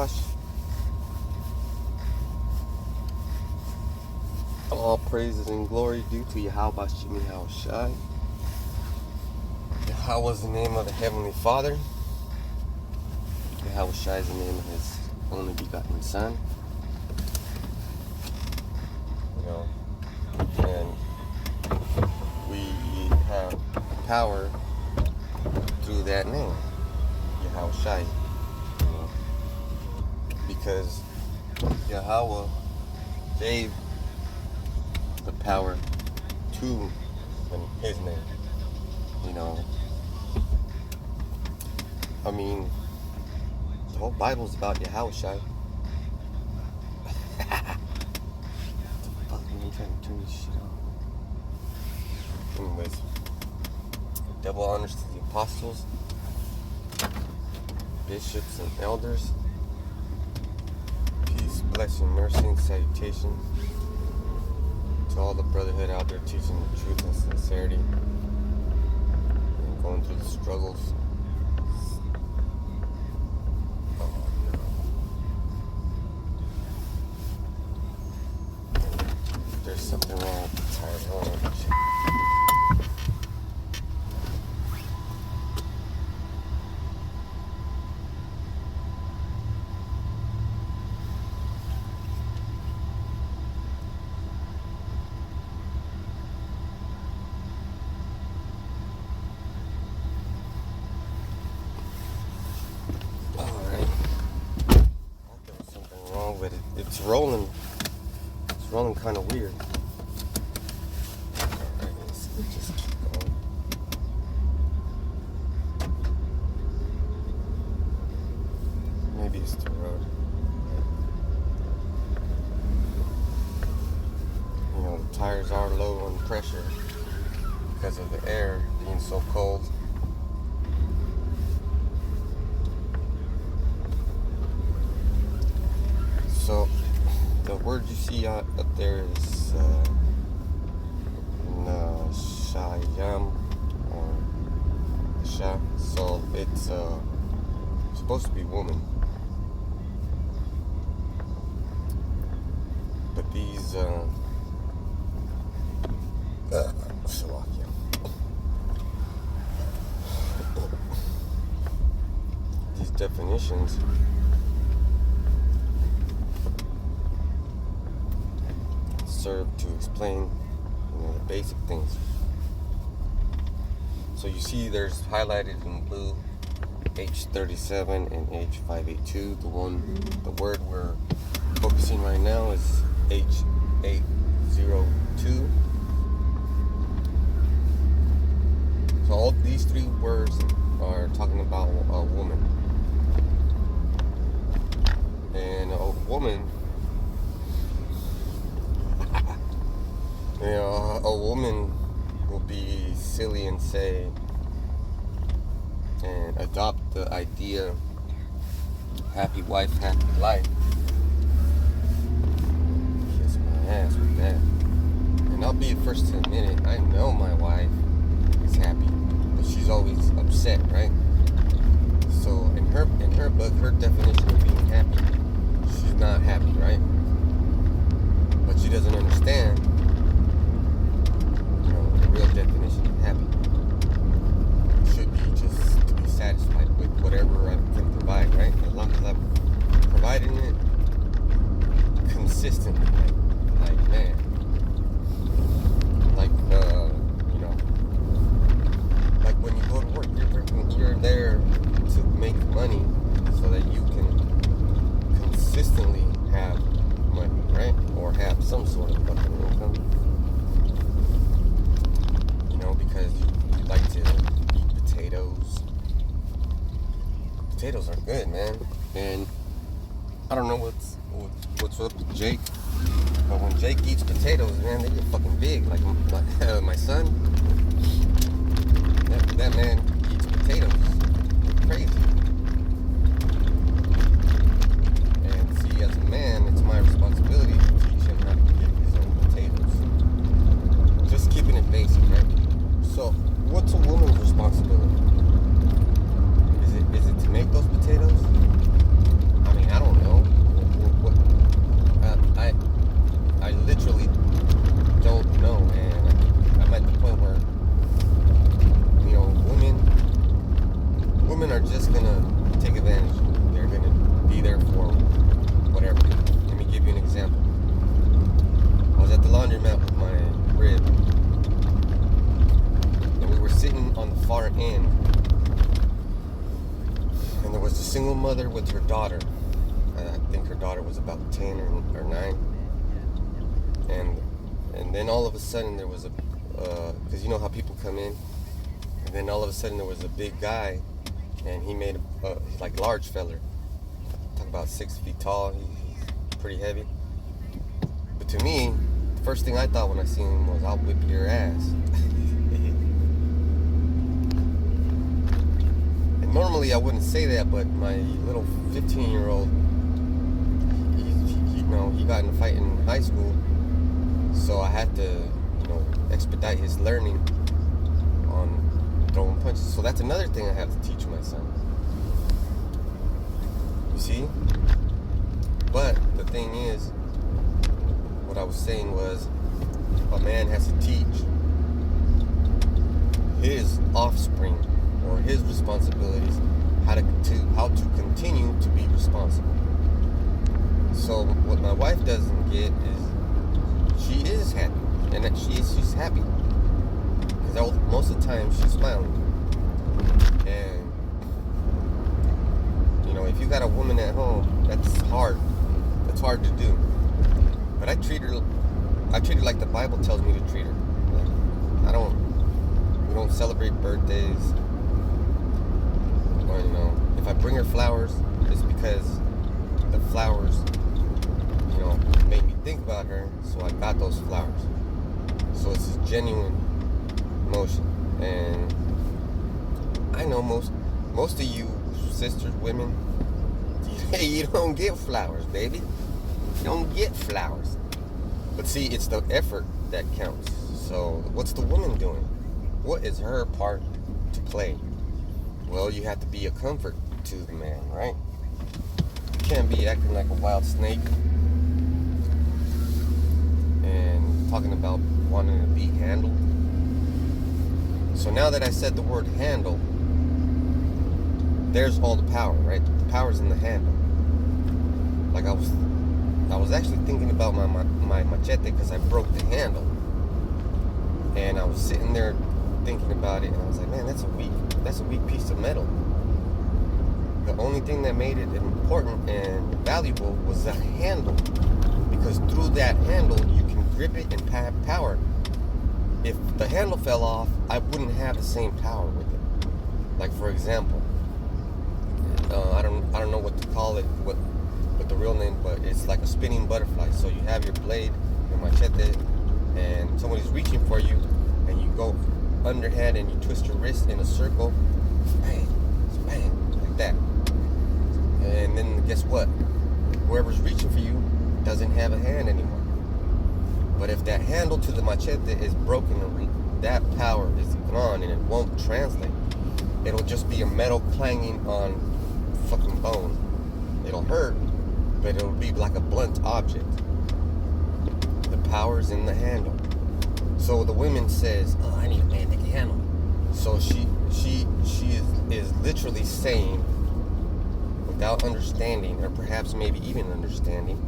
gosh. All praises and glory due to Yahweh Shemi Shai. Yahweh is the name of the Heavenly Father. Yahweh Shai is the name of His only begotten Son. You know, and we have power through that name, Yahweh Shai. You know, because Yahweh gave the power to His name. You know, I mean, the whole Bible's about Yahweh Shai. Fuck, man, I'm trying to turn this shit on. Anyways, double honors to the apostles, bishops, and elders. Peace, blessing, mercy, and salutation to all the brotherhood out there teaching the truth and sincerity and going through the struggles. Oh, no. There's something wrong with the tire. Hold on. But it's rolling. It's rolling kind of weird. Alright, let's just keep going. Maybe it's the road. You know, the tires are low on pressure because of the air being so cold. So, the word you see up there is Shayam or Sha. So, it's supposed to be woman. But these, Shalakia. These definitions serve to explain, you know, the basic things. So you see there's highlighted in blue H37 and H582. The word we're focusing right now is H802. So all these three words are talking about a woman. And a woman, you know, a woman will be silly and say and adopt the idea happy wife, happy life. Kiss my ass with that. And I'll be the first to admit it. I know my wife is happy, but she's always upset, right? So in her book, her definition of being happy, she's not happy, right? But she doesn't understand the real definition of happy. Should be just to be satisfied with whatever I can provide, right? As long as I'm providing it consistently, like man, like you know, like when you go to work, you're there to make money so that you can consistently have money, right? Or have some sort of fucking income. Because you like to eat potatoes. Potatoes are good, man. And I don't know what's up with Jake, but when Jake eats potatoes, man, they get fucking big. Like my son, that man eats potatoes. It's crazy. And see, as a man, it's my responsibility to teach him how to get his own potatoes. Just keeping it basic, right? So, what's a woman's responsibility? Is it to make those potatoes? I mean, I don't know. mother with her daughter. I think her daughter was about 10 or 9. And then all of a sudden there was a, because you know how people come in, and then all of a sudden there was a big guy, and he made he's like large feller. Talk about 6 feet tall. He's pretty heavy. But to me, the first thing I thought when I seen him was, I'll whip your ass. And normally I wouldn't say that, but my little 15-year-old, he got in a fight in high school, so I had to, expedite his learning on throwing punches. So that's another thing I have to teach my son. You see? But the thing is, what I was saying was, a man has to teach his offspring or his responsibilities how to continue to be responsible. So what my wife doesn't get is she is happy, and that she's happy because most of the time she's smiling. And if you got a woman at home, that's hard. That's hard to do. But I treat her like the Bible tells me to treat her. We don't celebrate birthdays. Or, if I bring her flowers, it's because the flowers, made me think about her, so I got those flowers. So it's a genuine emotion. And I know most of you sisters, women, you don't get flowers, baby. You don't get flowers. But see, it's the effort that counts. So what's the woman doing? What is her part to play? Well, you have to be a comfort to the man, right? You can't be acting like a wild snake and talking about wanting to be handled. So now that I said the word handle, there's all the power, right? The power's in the handle. Like I was actually thinking about my machete because I broke the handle. And I was sitting there thinking about it, and I was like, man, that's a weak piece of metal. The only thing that made it important and valuable was the handle. Because through that handle, you can grip it and have power. If the handle fell off, I wouldn't have the same power with it. Like, for example, I don't know what to call it, what the real name, but it's like a spinning butterfly. So you have your blade, your machete, and somebody's reaching for you, and you go underhand and you twist your wrist in a circle, bang, bang, like that. And then guess what? Whoever's reaching for you doesn't have a hand anymore. But if that handle to the machete is broken, that power is gone and it won't translate. It'll just be a metal clanging on fucking bone. It'll hurt, but it'll be like a blunt object. The power's in the handle. So the woman says, "Oh, I need a man that can handle." So she is literally saying, without understanding, or perhaps maybe even understanding,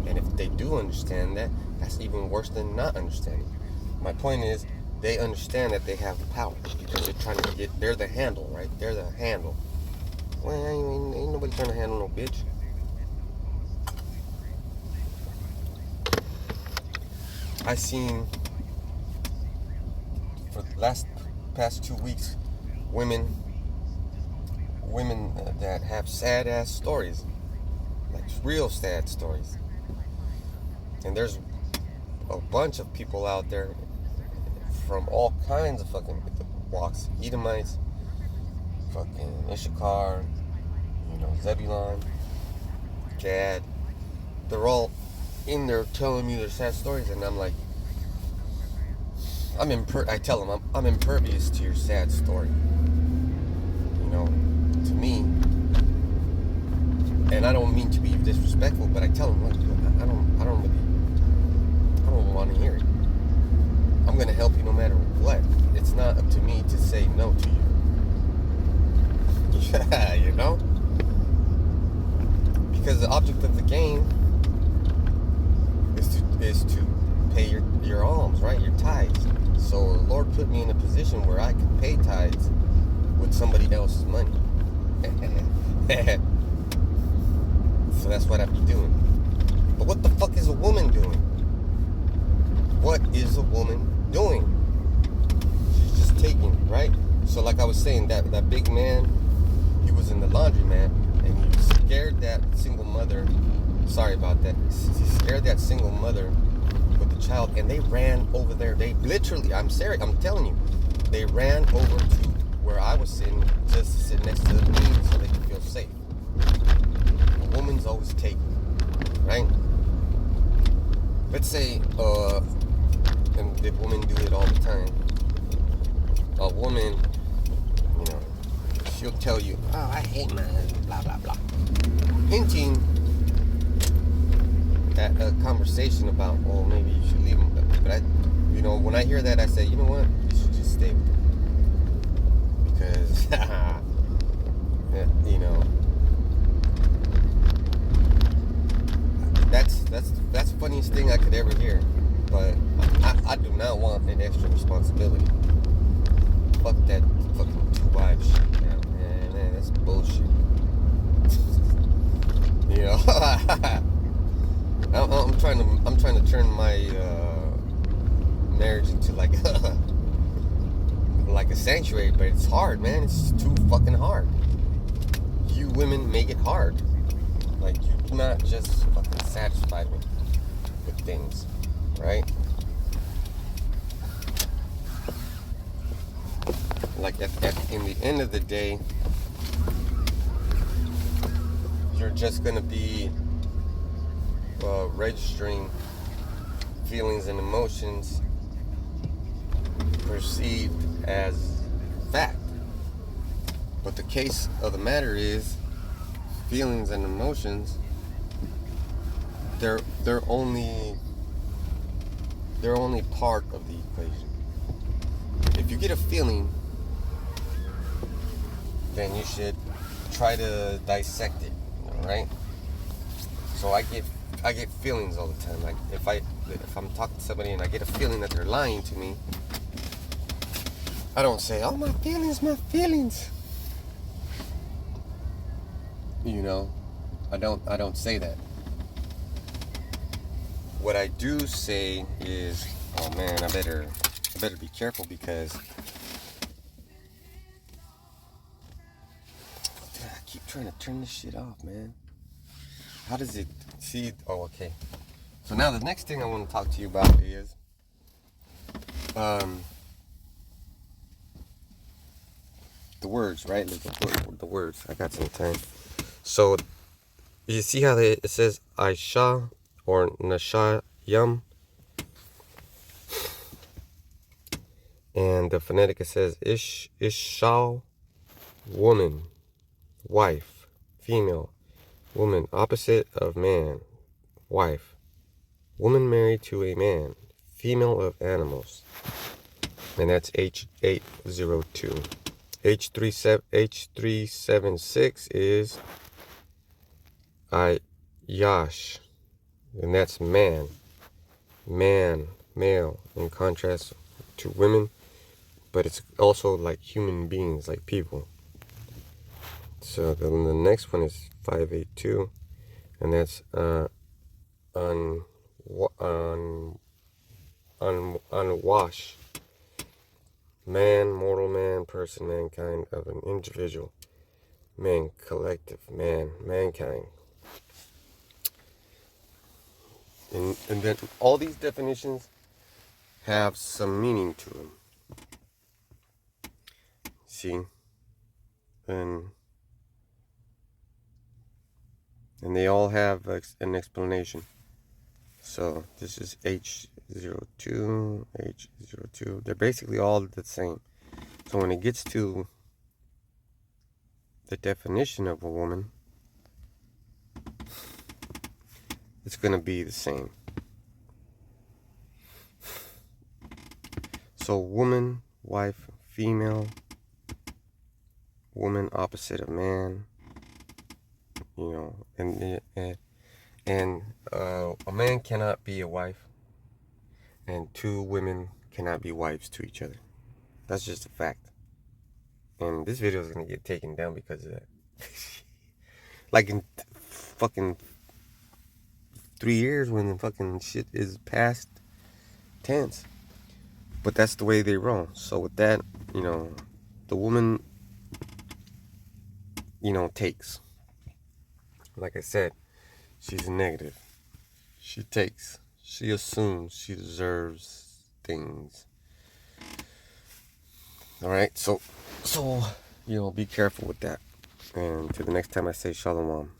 and if they do understand that, that's even worse than not understanding. My point is, they understand that they have the power because they're the handle, right? They're the handle. Well, ain't nobody trying to handle no bitch. I seen for the past 2 weeks women that have sad ass stories, like real sad stories. And there's a bunch of people out there from all kinds of fucking walks. Edomites, fucking Issachar, Zebulon, Gad. They're all in there telling me their sad stories, and I'm like, I tell them I'm impervious to your sad story. To me, and I don't mean to be disrespectful, but I tell them, look, I don't want to hear it. I'm gonna help you no matter what. It's not up to me to say no to you. Yeah, because the object of the game is to pay your alms, right? Your tithes. So the Lord put me in a position where I could pay tithes with somebody else's money. So that's what I be doing. But what the fuck is a woman doing? What is a woman doing? She's just taking, right? So like I was saying, that big man, he was in the laundromat, and he scared that single mother. Sorry about that. He scared that single mother with the child, and they ran over there. They literally, I'm serious, I'm telling you, they ran over to where I was sitting, just to sit next to me so they could feel safe. A woman's always taking, right? Let's say, and the women do it all the time. A woman, you know, she'll tell you, oh, I hate my husband, blah, blah, blah. Hinting at a conversation about, oh, maybe you should leave him. But I, you know, when I hear that, I say, you know what? You should just stay with him. Because, you know, that's the funniest thing I could ever hear. But I do not want an extra responsibility. Fuck that fucking two-wives shit, man. That's bullshit. You know, I'm trying to turn my marriage into like a sanctuary, but it's hard, man. It's too fucking hard. You women make it hard. Like, you're not just fucking satisfied with things, right? Like in the end of the day, you're just gonna be registering feelings and emotions perceived as fact. But the case of the matter is, feelings and emotions, they're only part of the equation. If you get a feeling, then you should try to dissect it, right? So I get feelings all the time. Like if I'm talking to somebody and I get a feeling that they're lying to me, I don't say, oh, my feelings. You know, I don't say that. What I do say is, oh man, I better be careful, because I keep trying to turn this shit off, man. How does it see? Oh, okay. So now the next thing I want to talk to you about is the words, right? The words. I got some time. So you see how it says Aisha or Nashayam, and the phonetic it says Ishal, woman, wife, female, woman, opposite of man, wife, woman married to a man, female of animals, and that's H802. H376 is Ayash, and that's man, male, in contrast to women, but it's also like human beings, like people. So then the next one is 582, and that's unwash, man, mortal man, person, mankind, of an individual, man, collective, man, mankind. And then all these definitions have some meaning to them. See? And they all have an explanation. So this is H02, H02. They're basically all the same. So when it gets to the definition of a woman, it's going to be the same. So woman, wife, female, woman opposite of man, you know, and a man cannot be a wife, and two women cannot be wives to each other. That's just a fact. And this video is gonna get taken down because of that. Like in fucking 3 years when the fucking shit is past tense. But that's the way they roll. So with that, the woman, takes. Like I said, she's negative. She takes. She assumes she deserves things. All right, so be careful with that. And to the next time I say shalom.